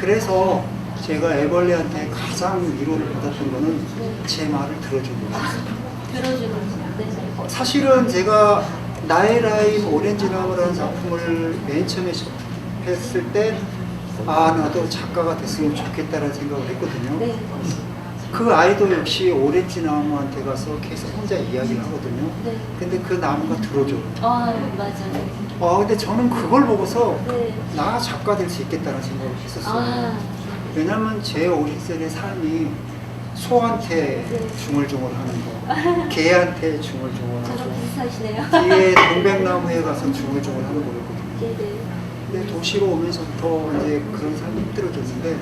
그래서 제가 애벌레한테 가장 위로를 받았던 거는 제 말을 들어주는 거예요. 들어주는 거. 네. 사실은 제가 나의 라임 오렌지나무라는 작품을 맨 처음에 했을 때 나도 작가가 됐으면 좋겠다는 생각을 했거든요. 네. 그 아이도 역시 오렌지나무한테 가서 계속 혼자 이야기를 하거든요. 네. 근데 그 나무가 들어줘요. 맞아요. 근데 저는 그걸 보고서 네. 나 작가 될 수 있겠다는 생각을 했었어요. 왜냐면 제 어린 시절의 삶이 소한테 네. 중얼중얼하는 거, 개한테 저랑 중얼중얼하고 비슷하시네요. 뒤에 동백나무에 가서 중얼중얼하는 거였거든요. 네네. 근데 도시로 오면서부터 이제 그런 삶이 힘들어졌는데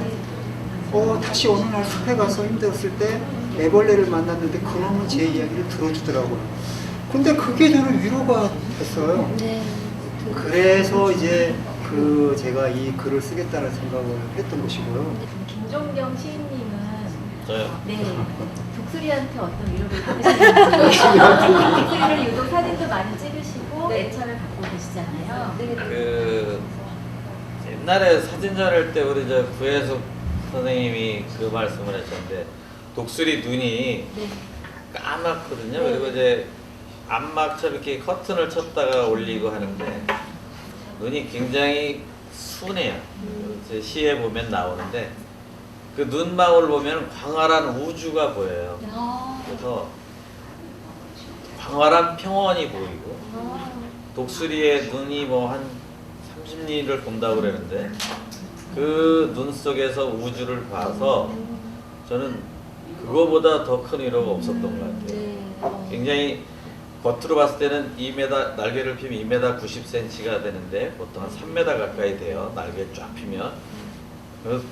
다시 어느 날 숲에 가서 힘들었을 때 애벌레를 만났는데 그놈은 제 이야기를 들어주더라고요. 근데 그게 저는 위로가 됐어요. 네. 그래서 이제 제가 이 글을 쓰겠다는 생각을 했던 것이고요. 김종경 시인님은 저요. 네 독수리한테 어떤 위로를 받으셨는지 독수리를 유독 사진도 많이 찍으시고 네. 애착을 갖고 계시잖아요. 네. 그 옛날에 사진 자를 때 우리 저 구혜숙 선생님이 그 말씀을 하셨는데 독수리 눈이 네. 까맣거든요. 네. 그리고 이제 안막처럼 이렇게 커튼을 쳤다가 올리고 하는데 눈이 굉장히 순해요. 제 시에 보면 나오는데 그 눈망울 보면 광활한 우주가 보여요. 그래서 광활한 평원이 보이고 독수리의 눈이 뭐 한 30리를 본다고 그러는데 그 눈 속에서 우주를 봐서 저는 그거보다 더 큰 위로가 없었던 것 같아요. 굉장히 겉으로 봤을 때는 2m, 날개를 피면 2m 90cm가 되는데 보통 한 3m 가까이 돼요. 날개 쫙 피면. 그래서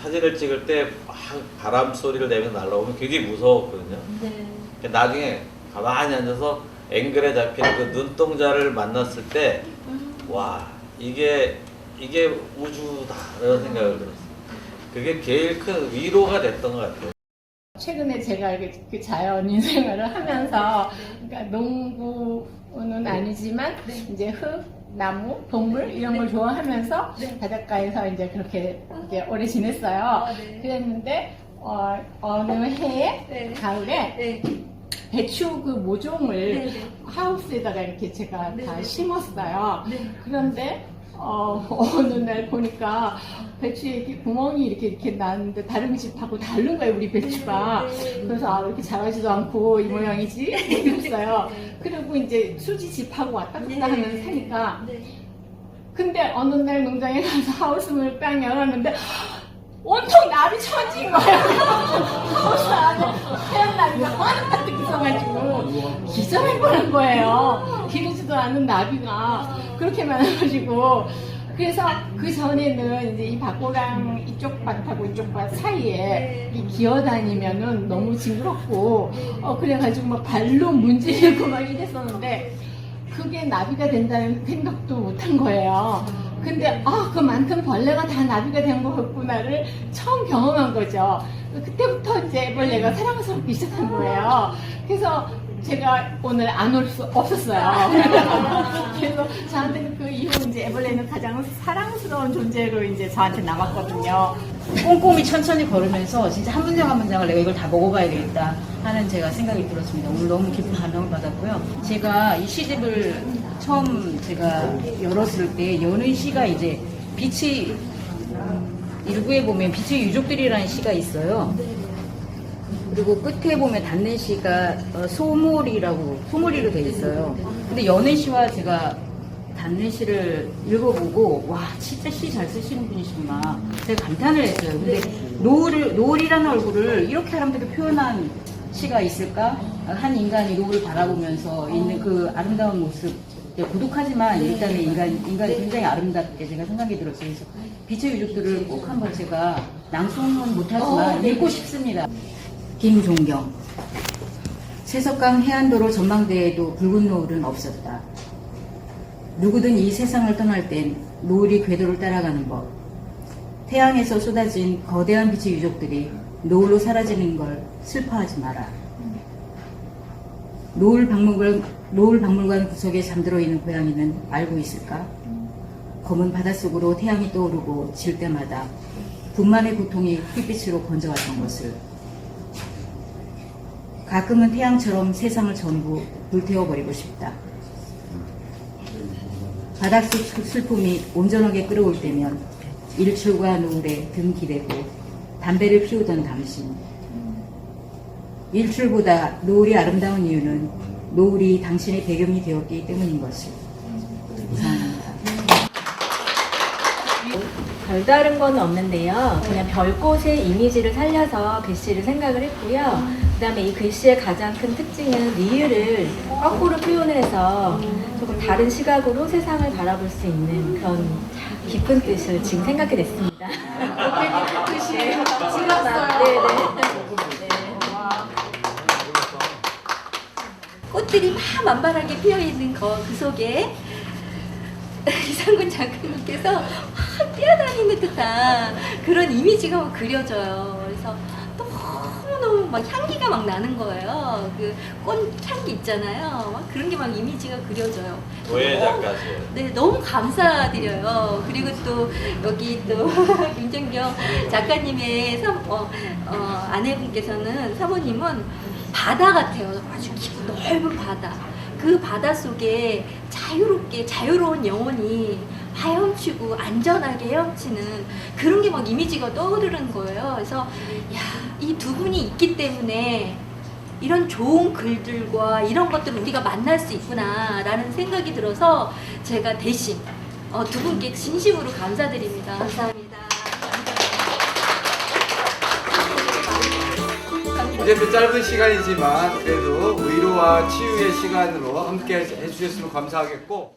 사진을 찍을 때 막 바람 소리를 내면서 날아오면 굉장히 무서웠거든요. 네. 나중에 가만히 앉아서 앵글에 잡히는 그 눈동자를 만났을 때 와, 이게 우주다 이런 생각을 들었어요. 그게 제일 큰 위로가 됐던 것 같아요. 최근에 제가 이렇게 자연인 생활을 하면서, 그러니까 농부는 아니지만, 이제 흙, 나무, 동물, 이런 걸 좋아하면서, 바닷가에서 이제 그렇게 이제 오래 지냈어요. 네. 그랬는데, 어느 해에, 네. 가을에, 네. 배추 그 모종을 네. 하우스에다가 이렇게 제가 네. 다 심었어요. 네. 그런데 어느 날 보니까 배추에 이렇게 구멍이 이렇게 났는데 다른 집하고 다른 거예요, 우리 배추가. 네. 그래서 왜 이렇게 자라지도 않고 이 모양이지? 이랬어요. 네. 그리고 이제 수지 집하고 왔다 갔다 네. 하면서 사니까. 네. 근데 어느 날 농장에 가서 하우스문을 딱 열었는데 온통 나비 천지인 거예요. 하우스 안에 하얀 나비가 하나씩 있어가지고 기절해버린 거예요. 기르지도 않은 나비가 그렇게 많아가지고 그래서 그 전에는 이제 이 박고랑 이쪽 밭하고 이쪽 밭 사이에 이 기어다니면은 너무 징그럽고 그래가지고 막 발로 문지르고 막 이랬었는데 그게 나비가 된다는 생각도 못한 거예요. 근데 그만큼 벌레가 다 나비가 된 거였구나를 처음 경험한 거죠. 그때부터 이제 애벌레가 사랑스럽기 시작한 거예요. 그래서 제가 오늘 안 올 수 없었어요. 그래서 저한테는 그 이후 이제 애벌레는 가장 사랑스러운 존재로 이제 저한테 남았거든요. 꼼꼼히 천천히 걸으면서 진짜 한 문장 한 문장을 내가 이걸 다 먹어봐야 되겠다 하는 제가 생각이 들었습니다. 오늘 너무 깊은 감명을 받았고요. 제가 이 시집을 처음 제가 열었을 때 여는 시가 이제 빛의 일부에 보면 빛의 유족들이라는 시가 있어요. 그리고 끝에 보면 닫는 시가 소몰이로 돼 있어요. 근데 여는 시와 제가 닫는 시를 읽어보고 와 진짜 시 잘 쓰시는 분이시구나 제가 감탄을 했어요. 근데 노을이라는 얼굴을 이렇게 사람들이 표현한 시가 있을까? 한 인간이 노을을 바라보면서 있는 그 아름다운 모습, 고독하지만 일단은 인간이 굉장히 아름답게 제가 생각이 들었어요. 그래서 빛의 유족들을 꼭 한번 제가 낭송은 못하지만 읽고 싶습니다. 김종경. 세석강 해안도로 전망대에도 붉은 노을은 없었다. 누구든 이 세상을 떠날 땐 노을이 궤도를 따라가는 법. 태양에서 쏟아진 거대한 빛의 유족들이 노을로 사라지는 걸 슬퍼하지 마라. 노을 박물관 구석에 잠들어 있는 고양이는 알고 있을까? 검은 바닷속으로 태양이 떠오르고 질 때마다 분만의 고통이 햇빛으로 번져왔던 것을. 가끔은 태양처럼 세상을 전부 불태워버리고 싶다. 바닷속 슬픔이 온전하게 끓어올 때면 일출과 노을에 등 기대고 담배를 피우던 당신. 일출보다 노을이 아름다운 이유는 노을이 당신의 배경이 되었기 때문인 것을. 이상합니다. 별다른 건 없는데요. 그냥 별꽃의 이미지를 살려서 글씨를 생각을 했고요. 그 다음에 이 글씨의 가장 큰 특징은 리을을 거꾸로 표현을 해서 조금 다른 시각으로 세상을 바라볼 수 있는 그런 깊은 뜻을 지금 생각해 냈습니다. 깊은 뜻이에요. 꽃들이 막 만발하게 피어있는 그 속에 이상군 작가님께서 막 뛰어다니는 듯한 그런 이미지가 막 그려져요. 그래서 너무너무 막 향기가 막 나는 거예요. 그 꽃향기 있잖아요. 막 그런 게 막 이미지가 그려져요. 노예 작가세요. 네, 너무 감사드려요. 그리고 또 여기 또 김정경 작가님의 아내분께서는 사모님은 바다 같아요. 아주 깊고 넓은 바다. 그 바다 속에 자유로운 영혼이 헤엄치고 안전하게 헤엄치는 그런 게 막 이미지가 떠오르는 거예요. 그래서 이 두 분이 있기 때문에 이런 좋은 글들과 이런 것들을 우리가 만날 수 있구나라는 생각이 들어서 제가 대신 두 분께 진심으로 감사드립니다. 감사합니다. 어쨌든 짧은 시간이지만 그래도 위로와 치유의 시간으로 함께 해주셨으면 감사하겠고